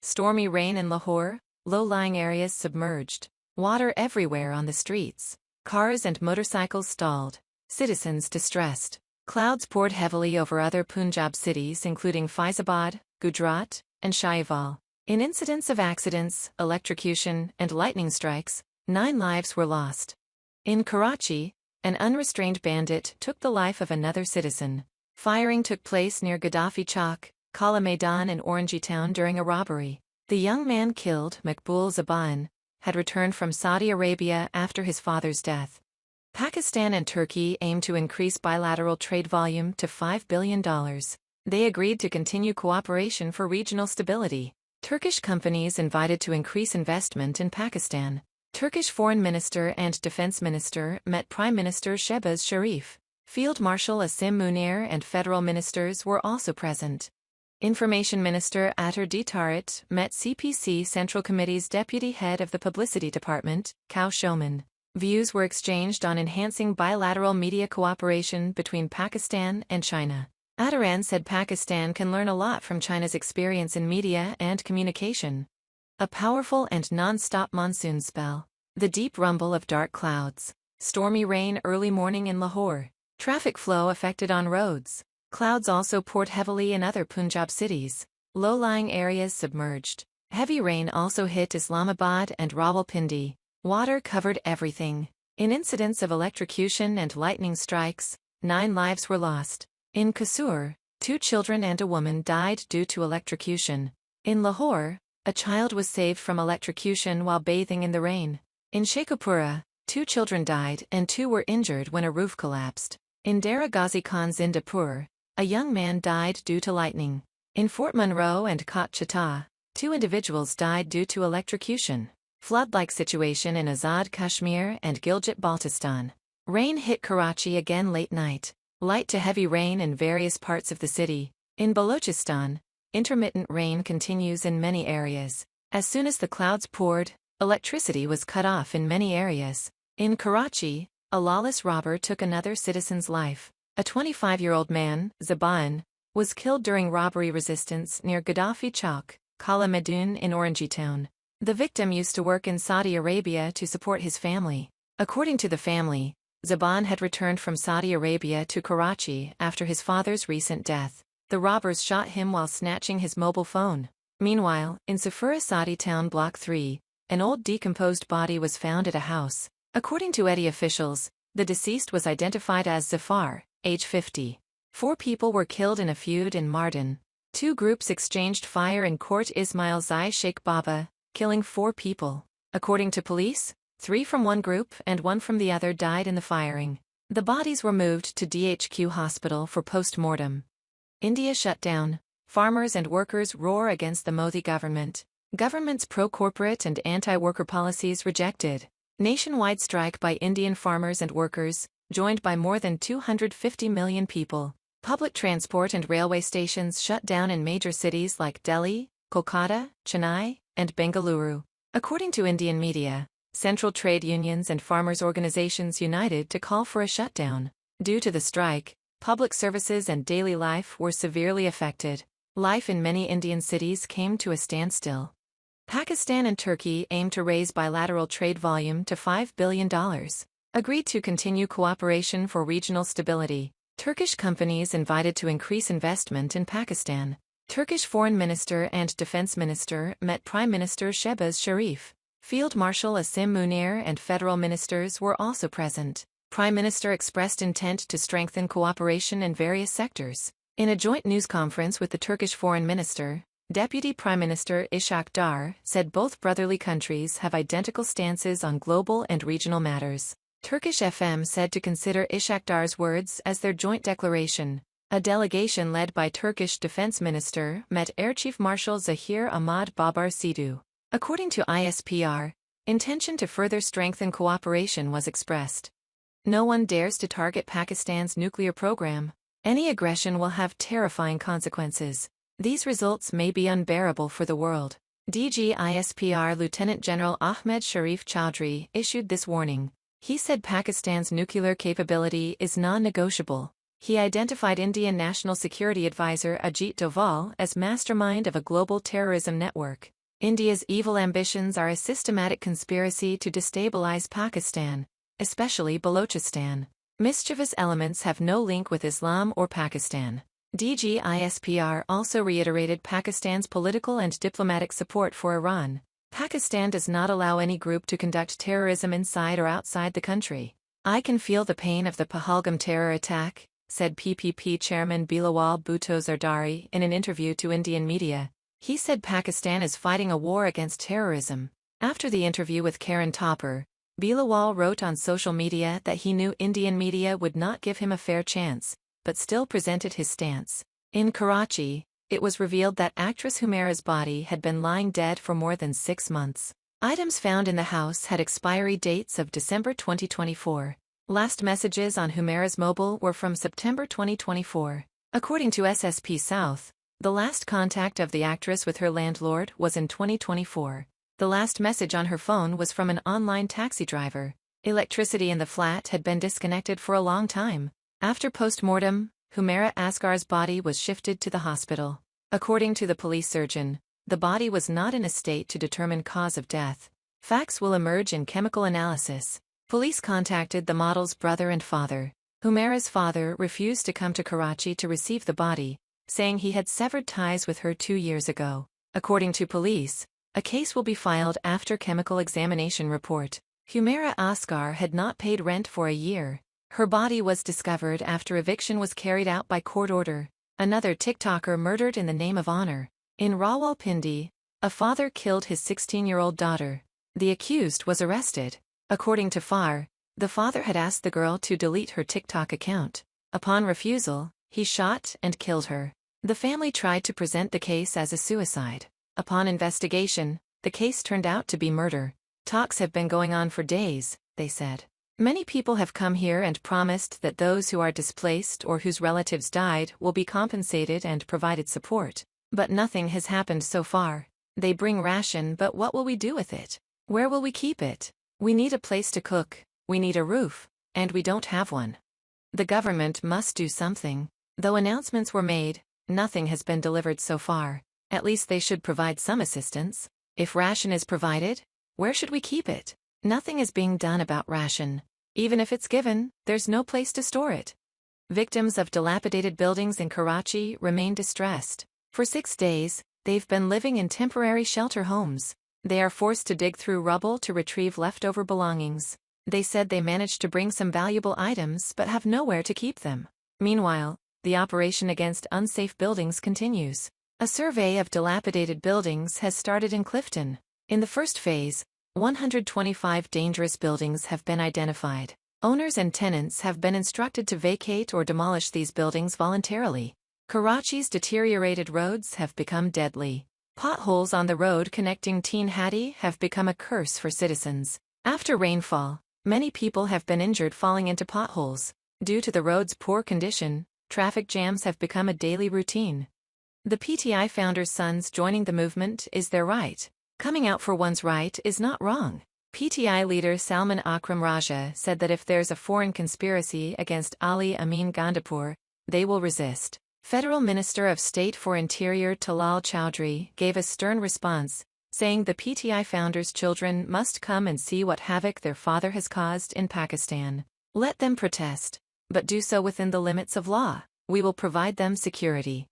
Stormy rain in Lahore, low-lying areas submerged. Water everywhere on the streets. Cars and motorcycles stalled. Citizens distressed. Clouds poured heavily over other Punjab cities including Faizabad, Gujarat, and Shaival. In incidents of accidents, electrocution, and lightning strikes, 9 lives were lost. In Karachi, an unrestrained bandit took the life of another citizen. Firing took place near Gaddafi Chowk, Kala Maidan in Orangi Town during a robbery. The young man killed, Maqbool Zaban, had returned from Saudi Arabia after his father's death. Pakistan and Turkey aim to increase bilateral trade volume to $5 billion. They agreed to continue cooperation for regional stability. Turkish companies invited to increase investment in Pakistan. Turkish Foreign Minister and Defense Minister met Prime Minister Shehbaz Sharif. Field Marshal Asim Munir and federal ministers were also present. Information Minister Atar Ditarit met CPC Central Committee's Deputy Head of the Publicity Department, Kao Shoman. Views were exchanged on enhancing bilateral media cooperation between Pakistan and China. Ataran said Pakistan can learn a lot from China's experience in media and communication. A powerful and non-stop monsoon spell. The deep rumble of dark clouds. Stormy rain early morning in Lahore. Traffic flow affected on roads. Clouds also poured heavily in other Punjab cities. Low-lying areas submerged. Heavy rain also hit Islamabad and Rawalpindi. Water covered everything. In incidents of electrocution and lightning strikes, 9 lives were lost. In Kasur, 2 children and a woman died due to electrocution. In Lahore, a child was saved from electrocution while bathing in the rain. In Sheikhupura, 2 children died and 2 were injured when a roof collapsed. In Dera Ghazi Khan Zindapur, a young man died due to lightning. In Fort Monroe and Kot Chata, 2 individuals died due to electrocution. Flood-like situation in Azad Kashmir and Gilgit-Baltistan. Rain hit Karachi again late night. Light to heavy rain in various parts of the city. In Balochistan, intermittent rain continues in many areas. As soon as the clouds poured, electricity was cut off in many areas. In Karachi, a lawless robber took another citizen's life. A 25-year-old man, Zaban, was killed during robbery resistance near Gaddafi Chowk, Kala Maidan in Orangi Town. The victim used to work in Saudi Arabia to support his family. According to the family, Zaban had returned from Saudi Arabia to Karachi after his father's recent death. The robbers shot him while snatching his mobile phone. Meanwhile, in Safura Saudi Town Block 3, an old decomposed body was found at a house. According to Eddy officials, the deceased was identified as Zafar, age 50. 4 people were killed in a feud in Mardin. 2 groups exchanged fire in Court Ismail Zai Sheikh Baba, killing 4 people. According to police, 3 from one group and 1 from the other died in the firing. The bodies were moved to DHQ hospital for post-mortem. India shutdown. Farmers and workers roar against the Modi government. Government's pro-corporate and anti-worker policies rejected. Nationwide strike by Indian farmers and workers, joined by more than 250 million people. Public transport and railway stations shut down in major cities like Delhi, Kolkata, Chennai, and Bengaluru. According to Indian media, central trade unions and farmers' organizations united to call for a shutdown. Due to the strike, public services and daily life were severely affected. Life in many Indian cities came to a standstill. Pakistan and Turkey aim to raise bilateral trade volume to $5 billion. Agreed to continue cooperation for regional stability. Turkish companies invited to increase investment in Pakistan. Turkish Foreign Minister and Defense Minister met Prime Minister Shehbaz Sharif. Field Marshal Asim Munir and federal ministers were also present. Prime Minister expressed intent to strengthen cooperation in various sectors. In a joint news conference with the Turkish Foreign Minister, Deputy Prime Minister Ishak Dar said both brotherly countries have identical stances on global and regional matters. Turkish FM said to consider Ishak Dar's words as their joint declaration. A delegation led by Turkish Defense Minister met Air Chief Marshal Zahir Ahmad Babar Sidu. According to ISPR, intention to further strengthen cooperation was expressed. No one dares to target Pakistan's nuclear program. Any aggression will have terrifying consequences. These results may be unbearable for the world. DGISPR Lieutenant General Ahmed Sharif Chowdhury issued this warning. He said Pakistan's nuclear capability is non-negotiable. He identified Indian National Security Advisor Ajit Doval as mastermind of a global terrorism network. India's evil ambitions are a systematic conspiracy to destabilize Pakistan, especially Balochistan. Mischievous elements have no link with Islam or Pakistan. DGISPR also reiterated Pakistan's political and diplomatic support for Iran. Pakistan does not allow any group to conduct terrorism inside or outside the country. I can feel the pain of the Pahalgam terror attack, said PPP chairman Bilawal Bhutto Zardari in an interview to Indian media. He said Pakistan is fighting a war against terrorism. After the interview with Karen Topper, Bilawal wrote on social media that he knew Indian media would not give him a fair chance, but still presented his stance. In Karachi, it was revealed that actress Humaira's body had been lying dead for more than 6 months. Items found in the house had expiry dates of December 2024. Last messages on Humaira's mobile were from September 2024. According to SSP South, the last contact of the actress with her landlord was in 2024. The last message on her phone was from an online taxi driver. Electricity in the flat had been disconnected for a long time. After post-mortem, Humaira Asghar's body was shifted to the hospital. According to the police surgeon, the body was not in a state to determine cause of death. Facts will emerge in chemical analysis. Police contacted the model's brother and father. Humaira's father refused to come to Karachi to receive the body, saying he had severed ties with her 2 years ago. According to police, a case will be filed after chemical examination report. Humaira Asghar had not paid rent for a year. Her body was discovered after eviction was carried out by court order. Another TikToker murdered in the name of honor. In Rawalpindi, a father killed his 16-year-old daughter. The accused was arrested. According to FAR, the father had asked the girl to delete her TikTok account. Upon refusal, he shot and killed her. The family tried to present the case as a suicide. Upon investigation, the case turned out to be murder. Talks have been going on for days, they said. Many people have come here and promised that those who are displaced or whose relatives died will be compensated and provided support. But nothing has happened so far. They bring ration, but what will we do with it? Where will we keep it? We need a place to cook, we need a roof, and we don't have one. The government must do something. Though announcements were made, nothing has been delivered so far. At least they should provide some assistance. If ration is provided, where should we keep it? Nothing is being done about ration. Even if it's given, there's no place to store it. Victims of dilapidated buildings in Karachi remain distressed. For 6 days, they've been living in temporary shelter homes. They are forced to dig through rubble to retrieve leftover belongings. They said they managed to bring some valuable items but have nowhere to keep them. Meanwhile, the operation against unsafe buildings continues. A survey of dilapidated buildings has started in Clifton. In the first phase, 125 dangerous buildings have been identified. Owners and tenants have been instructed to vacate or demolish these buildings voluntarily. Karachi's deteriorated roads have become deadly. Potholes on the road connecting Teen Hatti have become a curse for citizens. After rainfall, many people have been injured falling into potholes. Due to the road's poor condition, traffic jams have become a daily routine. The PTI founders' sons joining the movement is their right. Coming out for one's right is not wrong. PTI leader Salman Akram Raja said that if there's a foreign conspiracy against Ali Amin Gandapur, they will resist. Federal Minister of State for Interior Talal Chowdhury gave a stern response, saying the PTI founders' children must come and see what havoc their father has caused in Pakistan. Let them protest, but do so within the limits of law. We will provide them security.